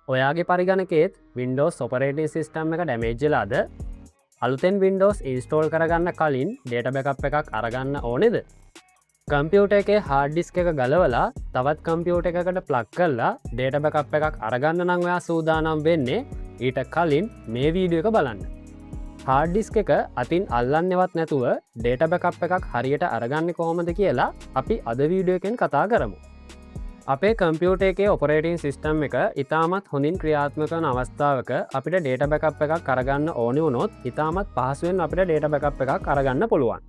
ඔයාගේ පරිගණකෙත් Windows operating system එක ඩැමේජ්ජලාද අලුතෙන් Windows ඉන්ස්ටෝල් කරගන්න කලින් ඩේට බැකප් එකක් අරගන්න ඕනෙද කම්පියුට එක හාඩ්ඩිස්ක එක ගලවලා තවත් කම්පියුට එකකට ප්ලක් කරලා ඩේට බැකප් එකක් අරගන්න නම් ඔයා සූදානම් වෙන්නේ ඊට කලින් මේ වීඩියෝ එක බලන්න හාඩ්ඩිස්ක එක අතින් අල්ලන්නෙවත් නැතුව ඩේට බැකප් එකක් හරියට අරගන්න කොහොමද කියලා අපි අද වීඩියෝ එකෙන් කතා කරමු අපේ කම්පියුට එකේ ඔපරේටින් සිස්ටම් එක ඉතාමත් හොඳින් ක්‍රියාත්මකන අවස්ථාවක අපිට ඩේට බැකප් එකක් කරගන්න ඕනි වුණොත් ඉතාමත් පහසුවෙන් අපිට ඩේට බැකප් එකක් කරගන්න පුළුවන්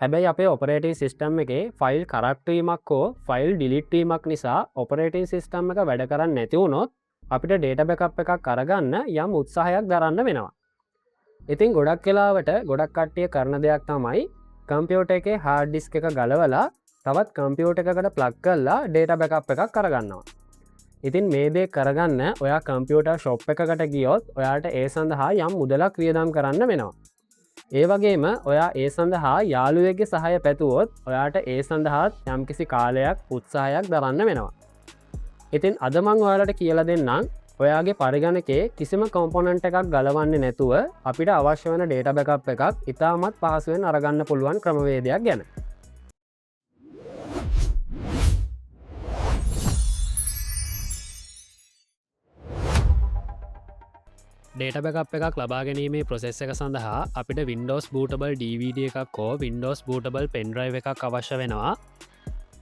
හැබැයි අපේ ඔපරේටින් සිස්ටම් එකේ ෆයිල් කරක්ටීමක් හෝ ෆයිල් ඩිලිට්ටීමක් නිසා ඔපරේටින් සිස්ටම් එක වැඩ කරන්න නැතිවුණොත් අපිට ඩේට බැකප් එකක් කරගන්න යම් උත්සාහයක් දරන්න වෙනවා ඉතින් ගොඩක් වෙලාවට ගොඩක් කට්ටිය කරන දෙයක් තමයි කම්පියුට එකේ හාඩ්ඩිස්ක එක ගලවලා තවත් කම්පියුට එකකට ප්ලක් කල්ලා ඩේට බැකප් එකක් කරගන්නවා ඉතින් මේ දේ කරගන්න ඔයා කම්පියුට ශොප් එකකට ගියොත් ඔයාට ඒ සඳහා යම් මුදලක් වියදම් කරන්න වෙනවා ඒ වගේම ඔයා ඒ සඳහා යාළුවෙක්ගේ සහය පැතුවොත් ඔයාට ඒ සඳහාත් යම්කිසි කාලයක් උත්සාහයක් දරන්න වෙනවා ඉතින් අදමං ඔයාලට කියල දෙන්නම් ඔයාගේ පරිගණකේ කිසිම කොම්පොනන්ට් එකක් ගලවන්නේ නැතුව අපිට අවශ්‍ය වන ඩේට බැකප් එකක් ඉතාමත් පහසුවෙන් අරගන්න පුළුවන් ක්‍රමවේදයක් ගැන ඩේට බැකප් එකක් ලබා ගැනීමේ ප්‍රොසෙස් එක සඳහා අපිට Windows bootable DVD එකක් හෝ Windows bootable pendrive එකක් අවශ්‍ය වෙනවා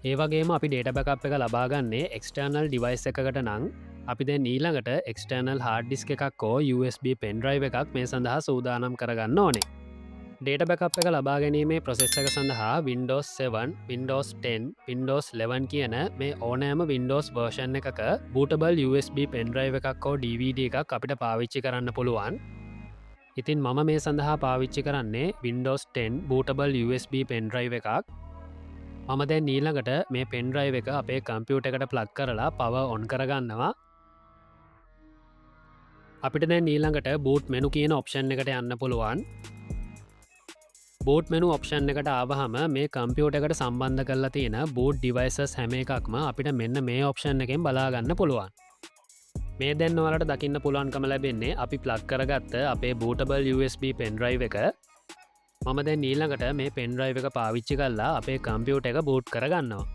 ඒවගේම අපි ඩේට බැකප් එක ලබාගන්නේ එක්ස්ටර්නල් ඩිවයිස් එකකට නං අපි දැන් ඊළඟට එක්ස්ටර්නල් හාඩ්ඩිස්ක එකක් හෝ USB pendrive එකක් මේ සඳහා සූදානම් කරගන්න ඕනේ ඩේට බැකප් එක ලබා ගැනීමේ ප්‍රොසෙස් එක සඳහා Windows 7, Windows 10, Windows 11 කියන මේ ඕනෑම Windows version එකක bootable USB pendrive එකක් හෝ DVD එකක් අපිට පාවිච්චි කරන්න පුළුවන් ඉතින් මම මේ සඳහා පාවිච්චි කරන්නේ Windows 10 bootable USB pendrive එකක් මම දැන් ඊළඟට මේ pendrive එක අපේ කම්පියුට එකට ප්ලග් කරලා power on කරගන්නවා අපිට දැන් ඊළඟට boot menu කියන ඔප්ෂන් එකට යන්න පුළුවන් බෝට් මෙනු ඔප්ෂන් එකට ආවහම මේ කම්පියුට එකට සම්බන්ධ කරලා තියෙන බෝට් ඩිවයිසස් හැම එකක්ම අපිට මෙන්න මේ ඔප්ෂන් එකෙන් බලාගන්න පුළුවන් මේ දැන් ඔයාලට දකින්න පුළුවන්කම ලැබෙන්නේ අපි ප්ලග් කරගත්ත අපේ bootable USB pendrive එක මම දැන් ඊළඟට මේ pendrive එක පාවිච්චි කරලා අපේ කම්පියුට එක බූට් කරගන්නවා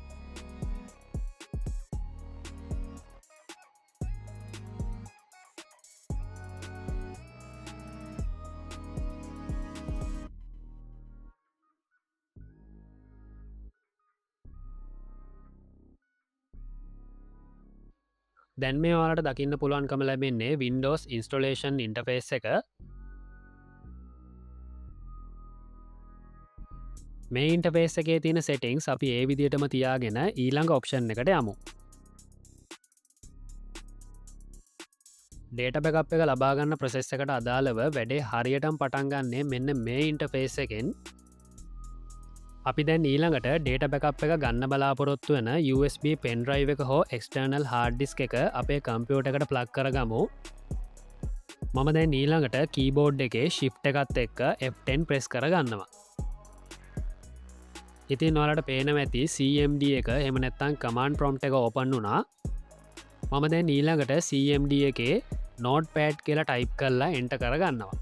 දැන් මේ ඔයාලට දකින්න පුළුවන්කම ලැබෙන්නේ Windows Installation Interface එක මේ ඉන්ටර්ෆේස් එකේ තියෙන settings අපි ඒ විදිහටම තියාගෙන ඊළඟ ඔප්ෂන් එකට යමු ඩේට බැකප් එක ලබාගන්න ප්‍රොසෙස් එකට අදාළව වැඩේ හරියටම පටන් ගන්නේ මෙන්න මේ ඉන්ටර්ෆේස් එකෙන් අපි දැන් ඊළඟට ඩේට බැකප් එක ගන්න බලාපොරොත්තු වෙන USB pendrive එක හෝ එක්ස්ටර්නල් හාඩ්ඩිස්ක එක අපේ කම්පියුට එකට ප්ලග් කරගමු මම දැන් ඊළඟට කීබෝඩ් එකේ shift එකත් එක්ක F10 ප්‍රෙස් කරගන්නවා ඉතින් ඔයාලට පේනවා ඇති CMD එක එහෙම නැත්නම් command prompt එක ඕපන් වුණා මම දැන් ඊළඟට CMD එකේ notepad කියලා ටයිප් කරලා enter කරගන්නවා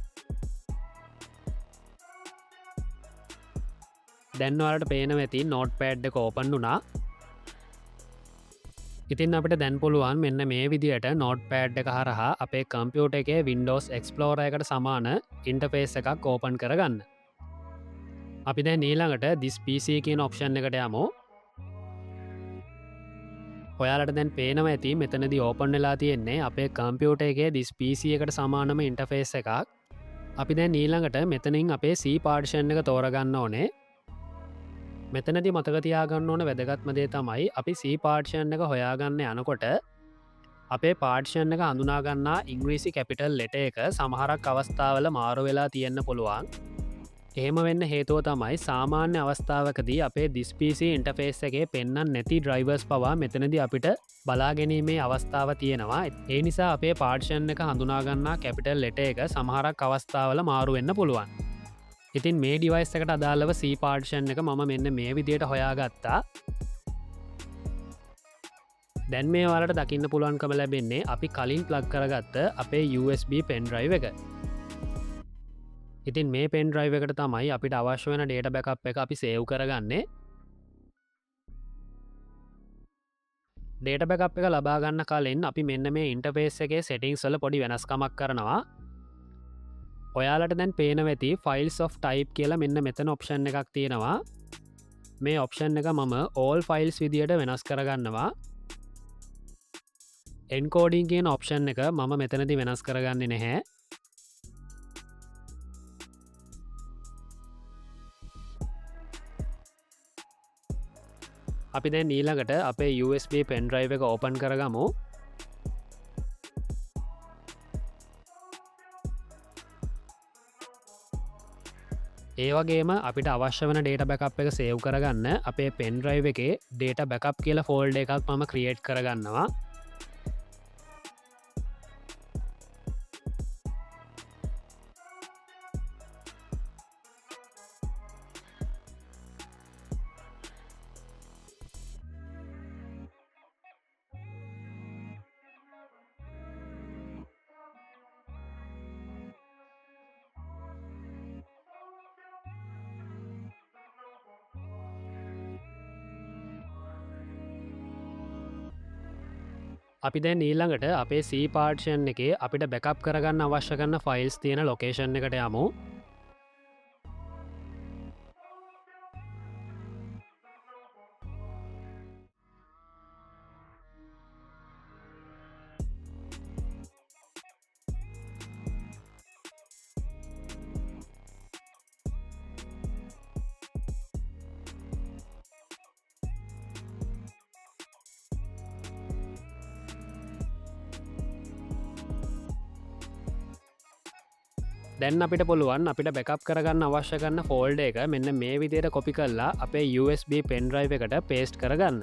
දැන් ඔයාලට පේනවා ඇති notepad එක ඕපන් වුණා ඉතින් අපිට දැන් පුළුවන් මෙන්න මේ විදිහට notepad එක හරහා අපේ කම්පියුටර් එකේ Windows Explorer එකට සමාන ඉන්ටර්ෆේස් එකක් ඕපන් කරගන්න අපි දැන් ඊළඟට this PC කියන ඔප්ෂන් එකට යමු ඔයාලට දැන් පේනවා ඇති මෙතනදී ඕපන් වෙලා තියෙන්නේ අපේ කම්පියුටර් එකේ this PC එකට සමානම ඉන්ටර්ෆේස් එකක් අපි දැන් ඊළඟට මෙතනින් අපේ C පාර්ටිෂන් එක තෝරගන්න ඕනේ මෙතනදි මතක තියාගන්න ඕන වැදගත්ම දේ තමයි අපි C පාර්ටිෂන් එක හොයාගන්න යනකොට අපේ පාර්ටිෂන් එක හඳුනාගන්නා ඉංග්‍රීසි කැපිටල් ලෙටර් එක සමහරක් අවස්ථාවල මාරු වෙලා තියෙන්න පුළුවන් එහෙම වෙන්න හේතුව තමයි සාමාන්‍ය අවස්ථාවකදී අපේ this PC ඉන්ටර්ෆේස් එකේ පෙන්වන්න නැති ඩ්‍රයිවර්ස් පවා මෙතනදී අපිට බලාගැනීමේ අවස්ථාව තියෙනවා ඒ නිසා අපේ පාර්ටිෂන් එක හඳුනාගන්නා කැපිටල් ලෙටර් එක සමහරක් අවස්ථාවල මාරු වෙන්න පුළුවන් ඉතින් මේ ඩිවයිස් එකට අදාළව C පාර්ටිෂන් එක මම මෙන්න මේ විදිහට හොයාගත්තා දැන් මේ වලට දකින්න පුළුවන්කම ලැබෙන්නේ අපි කලින් ප්ලග් කරගත්ත අපේ USB පෙන් ඩ්‍රයිව් එක. ඉතින් මේ පෙන් ඩ්‍රයිව් එකට තමයි අපිට අවශ්‍ය වෙන ඩේට බැකප් එක අපි සේව් කරගන්නේ. ඩේට බැකප් එක ලබාගන්න කලින් අපි මෙන්න මේ ඉන්ටර්ෆේස් එකේ සෙටින්ස් වල පොඩි වෙනස්කමක් කරනවා. ඔයාලට දැන් පේන වෙති ෆයිල්ස් of ටයිප් කියලා මෙන්න මෙතන ඔප්ෂන් එකක් තියෙනවා. මේ ඔප්ෂන් එක මම all ෆයිල්ස් විදියට වෙනස් කරගන්නවා. එන්කෝඩින් කියන ඔප්ෂන් එක මම මෙතනති වෙනස් කරගන්නේ නැහැ. අපි දැන් ඊළඟට අපේ USB පෙන් ඩ්‍රයිව් එක ඕපන් කරගමු. ඒවගේම අපිට අවශ්‍ය වන ඩේට බැකප් එක සේව් කරගන්න අපේ පෙන් ඩ්‍රයිව් එකේ ඩේට බැකප් කියලා ෆෝල්ඩ එකක් මම ක්‍රියේට් කරගන්නවා. අපි දැන් ඊළඟට අපේ C පාර්ෂන් එකේ අපිට බැකප් කරගන්න අවශ්‍ය කරන ෆයිල්ස් තියෙන ලොකේෂන් එකට යමු. දැන් අපිට පුළුවන් අපිට බැකප් කරගන්න අවශ්‍ය කරන්න ෆෝල්ඩ එක මෙන්න මේ විදියට කොපි කරලා අපේ USB පෙන් ඩ්‍රයිව් එකට පේස්ට් කරගන්න.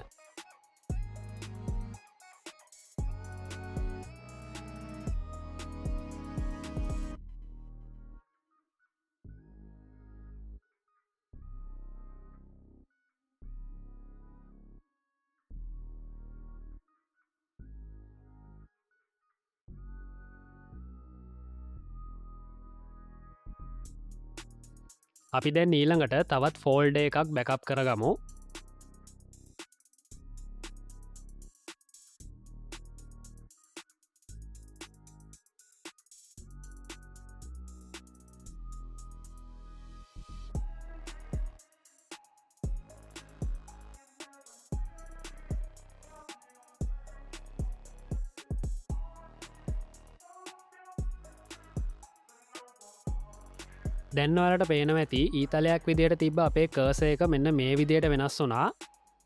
අපි දැන් ඊළඟට තවත් ෆෝල්ඩ එකක් බැකප් කරගමු. දැන්වලට පේන ඇති ඊතලයක් විදියට තිබ අපේ කර්ස එක මෙන්න මේ විදියට වෙනස් වුනා.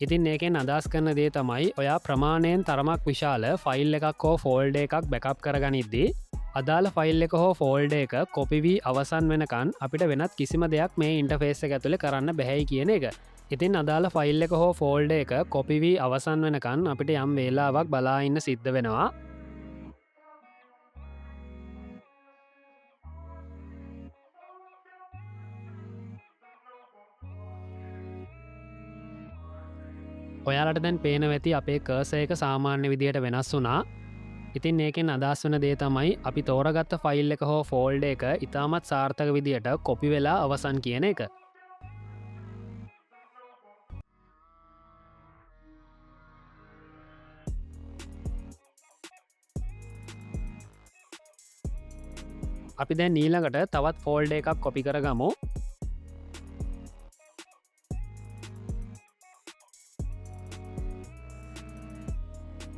ඉතින් ඒකෙන් අදස් කරන දේ තමයි ඔයා ප්‍රමාණයෙන් තරමක් විශාල ෆයිල් එකක් හෝ ෆෝල්ඩ එකක් බැකප් කරගනිද්දී අදාළ ෆයිල් එක හෝ ෆෝල්ඩ එක කොපිවී අවසන් වෙනකන් අපිට වෙනත් කිසිම දෙයක් මේ ඉන්ටර්ෆේස් එක ඇතුළේ කරන්න බැහැයි කියන එක. ඉතින් අදාළ ෆයිල් එක හෝ ෆෝල්ඩ එක කොපිවී අවසන් වෙනකන් අපිට යම් වේලාවක් බලා ඉන්න සිද්ධ වෙනවා. ඔයාලට දැන් පේන ඇති අපේ කර්ස එක සාමාන්‍ය විදියට වෙනස් වුනා. ඉතින් ඒකෙන් අදස් වන දේ තමයි අපි තෝරගත්ත ෆයිල් එක හෝ ෆෝල්ඩ එක ඉතාමත් සාර්ථක විදියට කොපි වෙලා අවසන් කියන එක. අපි දැන් ඊළඟට තවත් ෆෝල්ඩ එකක් කොපි කරගමු.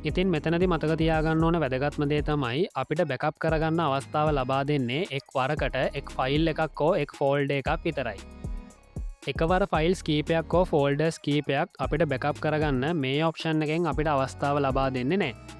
ඉතින් මෙතනති මතක තියාගන්න ඕන වැදගත්ම දේ තමයි අපිට බැකප් කරගන්න අවස්ථාව ලබා දෙන්නේ එක් වරකට එක් ෆයිල් එකක් හෝ එක් ෆෝල්ඩ එකක් විතරයි. එකවර ෆයිල්ස් කීපයක් හෝ ෆෝල්ඩර්ස් කීපයක් අපිට බැකප් කරගන්න මේ ඔප්ෂන් එකෙන් අපිට අවස්ථාව ලබා දෙන්නේ නෑ.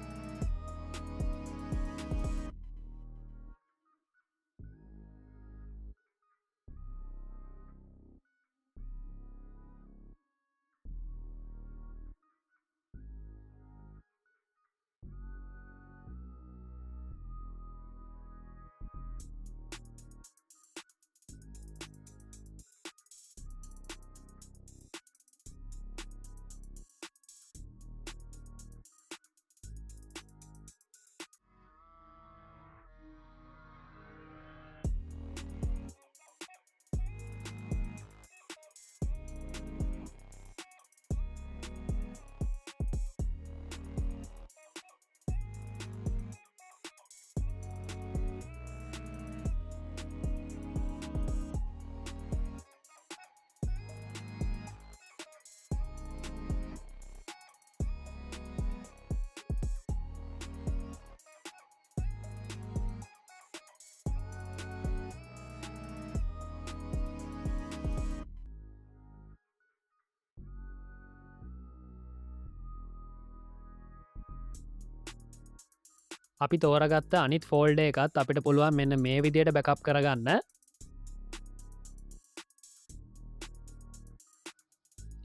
අපි තෝරගත්ත අනිත් ෆෝල්ඩ එකත් අපිට පුළුවන් මෙන්න මේ විදියට බැකප් කරගන්න.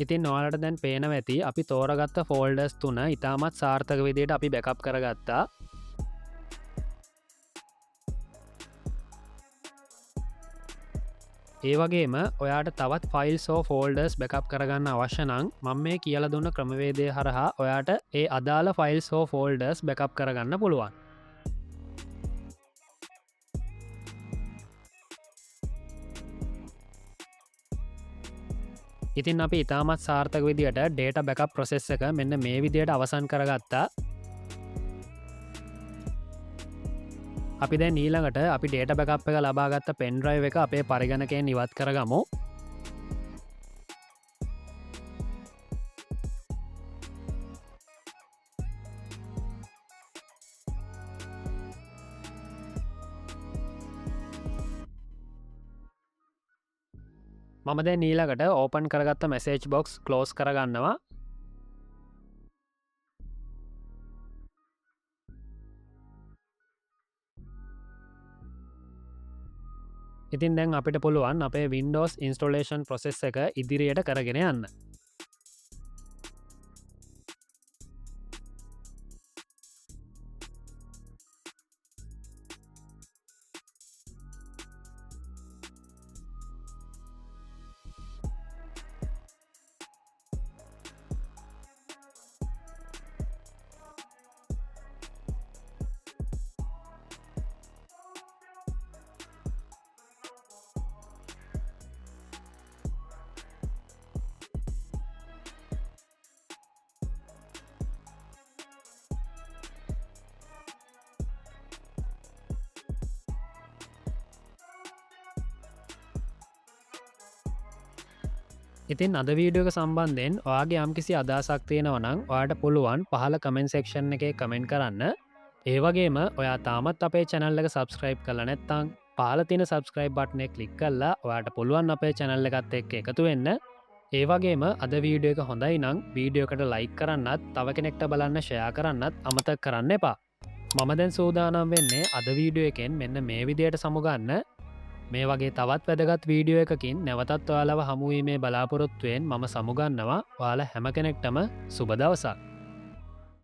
ඉතින් ඔයාලට දැන් පේනව ඇති අපි තෝරගත්ත ෆෝල්ඩර්ස් 3 ඉතාමත් සාර්ථක විදියට අපි බැකප් කරගත්තා. ඒ වගේම ඔයාට තවත් ෆයිල්ස් හෝ ෆෝල්ඩර්ස් බැකප් කරගන්න අවශ්‍ය නම් මම මේ කියලා දුන්න ක්‍රමවේදය හරහා ඔයාට ඒ අදාළ ෆයිල්ස් හෝ ෆෝල්ඩර්ස් බැකප් කරගන්න පුළුවන්. ඉතින් අපි ඉතාමත් සාර්ථක විදියට ඩේටා බැකප් ප්‍රොසෙස් එක මෙන්න මේ විදියට අවසන් කරගත්තා. අපි දැන් ඊළඟට අපි ඩේටා බැකප් එක ලබාගත්ත පෙන් ඩ්‍රයිව් එක අපේ පරිගණකයෙන් ඉවත් කරගමු. මම දැන් ඊළඟට ඕපන් කරගත්ත මෙසේජ් බොක්ස් ක්ලෝස් කරගන්නවා. ඉතින් දැන් අපිට පුළුවන් අපේ Windows ඉන්ස්ටොලේෂන් ප්‍රොසෙස් එක ඉදිරියට කරගෙන යන්න. ඉතින් අද වීඩියෝ එක සම්බන්ධයෙන් ඔයාගේ යම්කිසි අදහසක් තියෙනවා නම් ඔයාට පුළුවන් පහළ කමෙන්ට් සෙක්ෂන් එකේ කමෙන්ට් කරන්න. ඒ වගේම ඔයා තාමත් අපේ channel එක subscribe කරලා නැත්නම් පහළ තියෙන subscribe button එක click කරලා ඔයාට පුළුවන් අපේ channel එකත් එක්ක එකතු වෙන්න. ඒ වගේම අද වීඩියෝ එක හොඳයි නම් වීඩියෝ එකට like කරන්නත්, තව කෙනෙක්ට බලන්න share කරන්නත් අමතක කරන්න එපා. මම දැන් සූදානම් වෙන්නේ අද වීඩියෝ එකෙන් මෙන්න මේ විදියට සමුගන්න. මේ වගේ තවත් වැදගත් වීඩියෝ එකකින් නැවතත් ඔයාලව හමුවීමේ බලාපොරොත්තුවෙන් මම සමුගන්නවා. ඔයාලා හැම කෙනෙක්ටම සුබ දවසක්.